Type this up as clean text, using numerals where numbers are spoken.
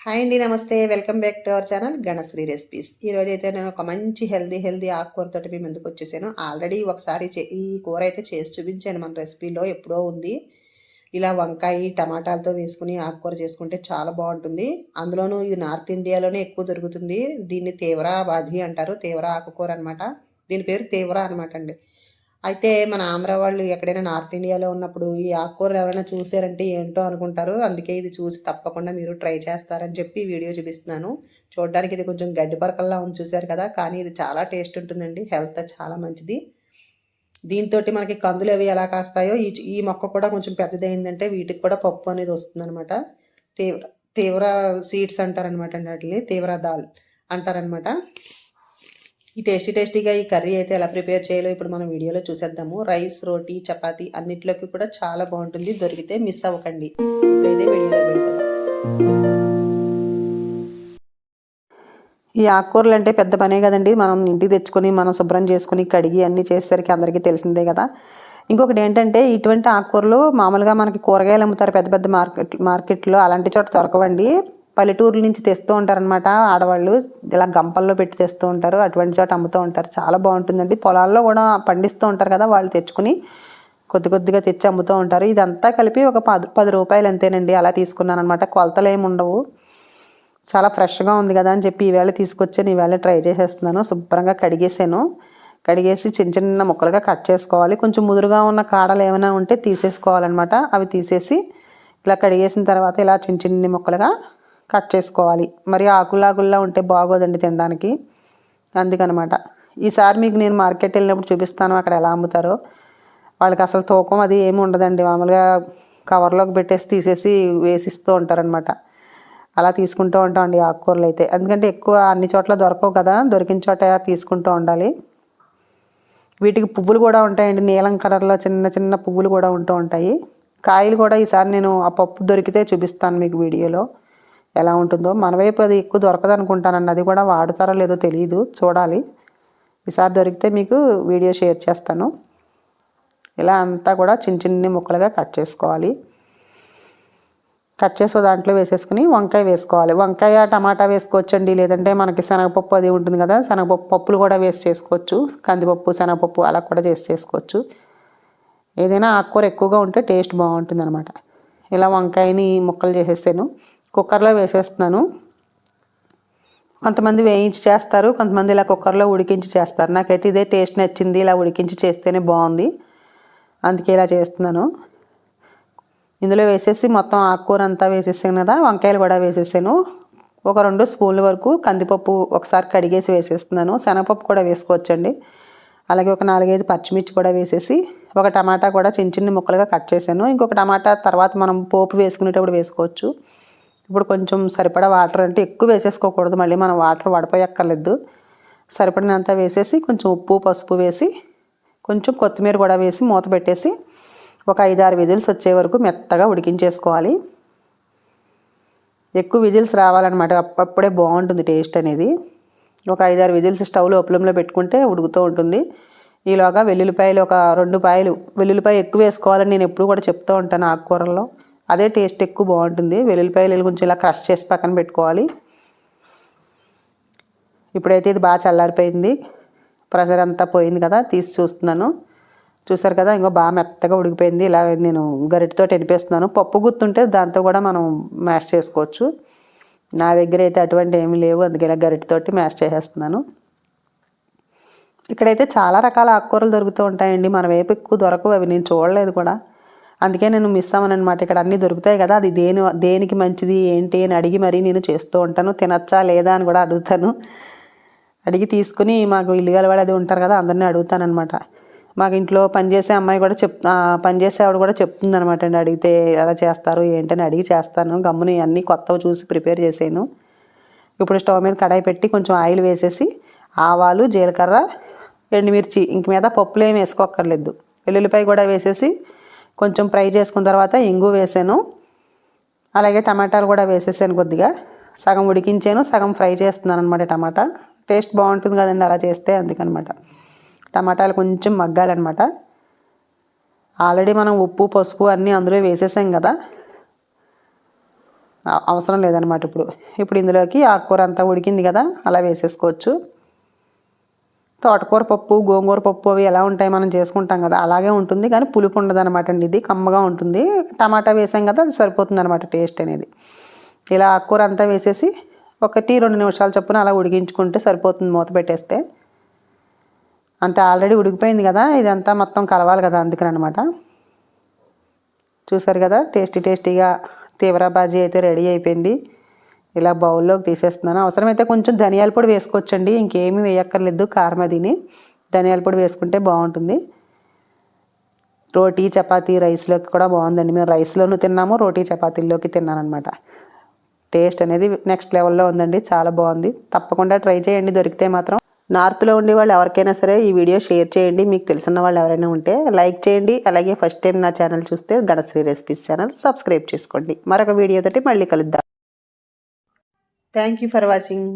Hi అండి, నమస్తే. Welcome back to our channel Ganasri recipes. ఈరోజు అయితే నేను ఒక మంచి హెల్దీ ఆకుకూరతోటి మీ ముందుకు వచ్చేసాను. ఆల్రెడీ ఒకసారి ఈ కూర అయితే చేసి చూపించాను మన రెసిపీలో, ఎప్పుడో ఉంది. ఇలా వంకాయ టమాటాలతో వేసుకుని ఆకుకూర చేసుకుంటే చాలా బాగుంటుంది. అందులోనూ ఇది నార్త్ ఇండియాలోనే ఎక్కువ దొరుకుతుంది. దీన్ని తీవ్ర బాజీ అంటారు, తీవ్ర ఆకుకూర అనమాట. దీని పేరు తీవ్ర అనమాట అండి. అయితే మన ఆంధ్ర వాళ్ళు ఎక్కడైనా నార్త్ ఇండియాలో ఉన్నప్పుడు ఈ ఆకుకూరలు ఎవరైనా చూసారంటే ఏంటో అనుకుంటారు. అందుకే ఇది చూసి తప్పకుండా మీరు ట్రై చేస్తారని చెప్పి వీడియో చూపిస్తున్నాను. చూడడానికి ఇది కొంచెం గడ్డి పరకల్లా ఉంది, చూసారు కదా, కానీ ఇది చాలా టేస్ట్ ఉంటుందండి. హెల్త్ చాలా మంచిది. దీంతో మనకి కందులు అవి ఎలా కాస్తాయో ఈ మొక్క కూడా కొంచెం పెద్దదైందంటే వీటికి కూడా పప్పు అనేది వస్తుంది అనమాట. తీవ్ర తీవ్ర సీడ్స్ అంటారనమాట అండి, వాటిని తీవ్ర దాల్ అంటారనమాట. ఈ టేస్టీగా ఈ కర్రీ అయితే ఎలా ప్రిపేర్ చేయాలో ఇప్పుడు మనం వీడియోలో చూసేద్దాము. రైస్, రోటీ, చపాతీ అన్నిట్లోకి కూడా చాలా బాగుంటుంది. దొరికితే మిస్ అవ్వకండి. ఇప్పుడైతే వీడియోలో వెళ్ళిపోదాం. ఈ ఆకుకూరలు అంటే పెద్ద పనే కదండి. మనం ఇంటికి తెచ్చుకొని మనం శుభ్రం చేసుకుని కడిగి అన్నీ చేసేసరికి అందరికీ తెలిసిందే కదా. ఇంకొకటి ఏంటంటే, ఇటువంటి ఆకుకూరలు మామూలుగా మనకి కూరగాయలు అమ్ముతారు పెద్ద పెద్ద మార్కెట్లో, అలాంటి చోట దొరకవండి. పల్లెటూరు నుంచి తెస్తూ ఉంటారనమాట ఆడవాళ్ళు. ఇలా గంపల్లో పెట్టి తెస్తూ ఉంటారు, అటువంటి చోట అమ్ముతూ ఉంటారు. చాలా బాగుంటుందండి. పొలాల్లో కూడా పండిస్తూ ఉంటారు కదా, వాళ్ళు తెచ్చుకుని కొద్దిగా తెచ్చి అమ్ముతూ ఉంటారు. ఇదంతా కలిపి ఒక 10 రూపాయలు అంతేనండి. అలా తీసుకున్నాను అనమాట. కొలతలు ఏమి ఉండవు. చాలా ఫ్రెష్గా ఉంది కదా అని చెప్పి ఈవేళ తీసుకొచ్చాను. ఈవేళ ట్రై చేసేస్తున్నాను. శుభ్రంగా కడిగేసి చిన్న చిన్న ముక్కలుగా కట్ చేసుకోవాలి. కొంచెం ముదురుగా ఉన్న కాడలు ఏమైనా ఉంటే తీసేసుకోవాలన్నమాట. అవి తీసేసి ఇలా కడిగేసిన తర్వాత ఇలా చిన్న చిన్ని ముక్కలుగా కట్ చేసుకోవాలి. మరి ఆకుల్లా ఉంటే బాగోదండి తినడానికి, అందుకనమాట. ఈసారి మీకు నేను మార్కెట్ వెళ్ళినప్పుడు చూపిస్తాను అక్కడ ఎలా అమ్ముతారో. వాళ్ళకి అసలు తూకం అది ఏమి ఉండదండి. మామూలుగా కవర్లోకి పెట్టేసి తీసేసి వేసిస్తూ ఉంటారనమాట. అలా తీసుకుంటూ ఉంటామండి ఆకుకూరలు అయితే. ఎందుకంటే ఎక్కువ అన్ని చోట్ల దొరకవు కదా, దొరికిన చోట తీసుకుంటూ ఉండాలి. వీటికి పువ్వులు కూడా ఉంటాయండి, నీలం కలర్లో చిన్న చిన్న పువ్వులు కూడా ఉంటూ ఉంటాయి. కాయలు కూడా ఈసారి నేను ఆ పప్పు దొరికితే చూపిస్తాను మీకు వీడియోలో ఎలా ఉంటుందో. మన వైపు అది ఎక్కువ దొరకదు అనుకుంటానండి. అది కూడా వాడుతారో లేదో తెలియదు, చూడాలి. ఈసారి దొరికితే మీకు వీడియో షేర్ చేస్తాను. ఇలా అంతా కూడా చిన్న చిన్ని ముక్కలుగా కట్ చేసుకోవాలి. కట్ చేసి దాంట్లో వేసేసుకుని వంకాయ వేసుకోవాలి. వంకాయ టమాటా వేసుకోవచ్చండి, లేదంటే మనకి శనగపప్పు అది ఉంటుంది కదా, పప్పులు కూడా వేసి చేసుకోవచ్చు. కందిపప్పు, శనగపప్పు అలా కూడా చేసుకోవచ్చు. ఏదైనా ఆకుకూర ఎక్కువగా ఉంటే టేస్ట్ బాగుంటుంది అనమాట. ఇలా వంకాయని ముక్కలు చేసేసాను. కుక్కర్లో వేసేస్తున్నాను. కొంతమంది వేయించి చేస్తారు, కొంతమంది ఇలా కుక్కర్లో ఉడికించి చేస్తారు. నాకైతే ఇదే టేస్ట్ నచ్చింది. ఇలా ఉడికించి చేస్తేనే బాగుంది, అందుకే ఇలా చేస్తున్నాను. ఇందులో వేసేసి మొత్తం ఆకుకూర అంతా వేసేసాను కదా, వంకాయలు కూడా వేసేసాను. ఒక 2 స్పూన్ల వరకు కందిపప్పు ఒకసారి కడిగేసి వేసేస్తున్నాను. శనగపప్పు కూడా వేసుకోవచ్చండి. అలాగే ఒక 4-5 పచ్చిమిర్చి కూడా వేసేసి, ఒక టమాటా కూడా చిన్న చిన్న ముక్కలుగా కట్ చేశాను. ఇంకొక టమాటా తర్వాత మనం పోపు వేసుకునేటప్పుడు వేసుకోవచ్చు. ఇప్పుడు కొంచెం సరిపడా వాటర్, అంటే ఎక్కువ వేసేసుకోకూడదు, మళ్ళీ మనం వాటర్ వడపోయక్కర్లేదు. సరిపడినంత వేసేసి కొంచెం ఉప్పు, పసుపు వేసి, కొంచెం కొత్తిమీర కూడా వేసి మూత పెట్టేసి ఒక 5-6 విజిల్స్ వచ్చే వరకు మెత్తగా ఉడికించేసుకోవాలి. ఎక్కువ విజిల్స్ రావాలన్నమాట, అప్పుడే బాగుంటుంది టేస్ట్ అనేది. ఒక 5-6 విజిల్స్ స్టవ్లో ఉపలంలో పెట్టుకుంటే ఉడుకుతూ ఉంటుంది. ఈలోగా వెల్లుల్లిపాయలు ఒక 2 పాయలు, వెల్లుల్లిపాయ ఎక్కువ వేసుకోవాలని నేను ఎప్పుడు కూడా చెప్తూ ఉంటాను ఆకుకూరల్లో. అదే టేస్ట్ ఎక్కువ బాగుంటుంది. వెల్లుల్లిపాయలు కొంచెం ఇలా క్రష్ చేసి పక్కన పెట్టుకోవాలి. ఇప్పుడైతే ఇది బాగా చల్లారిపోయింది, ప్రెషర్ అంతా పోయింది కదా, తీసి చూస్తున్నాను. చూసారు కదా, ఇంకో బాగా మెత్తగా ఉడికిపోయింది. ఇలా నేను గరిటెతో ఎనిపేస్తున్నాను. పప్పు గుత్తుంటే దాంతో కూడా మనం మ్యాష్ చేసుకోవచ్చు. నా దగ్గర అయితే అటువంటి ఏమీ లేవు, అందుకే ఇలా గరిటెతోటి మ్యాష్ చేసేస్తున్నాను. ఇక్కడైతే చాలా రకాల ఆకుకూరలు దొరుకుతూ ఉంటాయండి. మన వైపు ఎక్కువ దొరకవు, అవి నేను చూడలేదు కూడా, అందుకే నేను మిస్ అవ్వనమాట. ఇక్కడ అన్నీ దొరుకుతాయి కదా, అది దేనికి మంచిది ఏంటి అని అడిగి మరీ నేను చేస్తూ ఉంటాను. తినచ్చా లేదా అని కూడా అడుగుతాను. అడిగి తీసుకుని, మాకు ఇల్లుగల వాళ్ళు అది ఉంటారు కదా, అందరినీ అడుగుతానమాట. మాకు ఇంట్లో పనిచేసే అమ్మాయి కూడా పనిచేసే ఆవిడ కూడా చెప్తుందనమాట అండి. అడిగితే ఎలా చేస్తారు ఏంటని అడిగి చేస్తాను. గమ్ముని అన్నీ కొత్తవి చూసి ప్రిపేర్ చేసాను. ఇప్పుడు స్టవ్ మీద కడాయి పెట్టి కొంచెం ఆయిల్ వేసేసి, ఆవాలు, జీలకర్ర, ఎండుమిర్చి, ఇంక మీద పప్పులు ఏమి వేసుకోక్కర్లేదు. వెల్లుల్లిపాయ కూడా వేసేసి కొంచెం ఫ్రై చేసుకున్న తర్వాత ఇంగు వేసాను. అలాగే టమాటాలు కూడా వేసేసాను. కొద్దిగా సగం ఉడికించాను, సగం ఫ్రై చేస్తున్నాను అనమాట. టమాటా టేస్ట్ బాగుంటుంది కదండి అలా చేస్తే, అందుకనమాట. టమాటాలు కొంచెం మగ్గాలన్నమాట. ఆల్రెడీ మనం ఉప్పు, పసుపు అన్నీ అందులో వేసేసాం కదా, అవసరం లేదనమాట. ఇప్పుడు ఇందులోకి ఆకుకూర అంతా ఉడికింది కదా, అలా వేసేసుకోవచ్చు. తోటకూర పప్పు, గోంగూర పప్పు అవి ఎలా ఉంటాయి మనం చేసుకుంటాం కదా, అలాగే ఉంటుంది. కానీ పులుపు ఉండదు అనమాట అండి. ఇది కమ్మగా ఉంటుంది. టమాటా వేసాం కదా, అది సరిపోతుంది అనమాట టేస్ట్ అనేది. ఇలా ఆకుకూర అంతా వేసేసి 1-2 నిమిషాల చొప్పున అలా ఉడికించుకుంటే సరిపోతుంది, మూత పెట్టేస్తే. అంటే ఆల్రెడీ ఉడికిపోయింది కదా, ఇదంతా మొత్తం కలవాలి కదా, అందుకని అనమాట. చూసారు కదా, టేస్టీగా తీవ్ర బాజీ అయితే రెడీ అయిపోయింది. ఇలా బౌల్లోకి తీసేస్తున్నాను. అవసరమైతే కొంచెం ధనియాల పొడి వేసుకోవచ్చండి, ఇంకేమీ వేయక్కర్లేదు. కారం అదిని ధనియాల పొడి వేసుకుంటే బాగుంటుంది. రోటీ, చపాతీ, రైస్లోకి కూడా బాగుందండి. మేము రైస్లోనూ తిన్నాము, రోటీ చపాతీల్లోకి తిన్నాను అనమాట. టేస్ట్ అనేది నెక్స్ట్ లెవెల్లో ఉందండి, చాలా బాగుంది. తప్పకుండా ట్రై చేయండి దొరికితే మాత్రం. నార్త్లో ఉండే వాళ్ళు ఎవరికైనా సరే ఈ వీడియో షేర్ చేయండి. మీకు తెలిసిన వాళ్ళు ఎవరైనా ఉంటే లైక్ చేయండి. అలాగే ఫస్ట్ టైం నా ఛానల్ చూస్తే గణశ్రీ రెసిపీస్ ఛానల్ సబ్స్క్రైబ్ చేసుకోండి. మరొక వీడియోతోటి మళ్ళీ కలుద్దాం. Thank you for watching.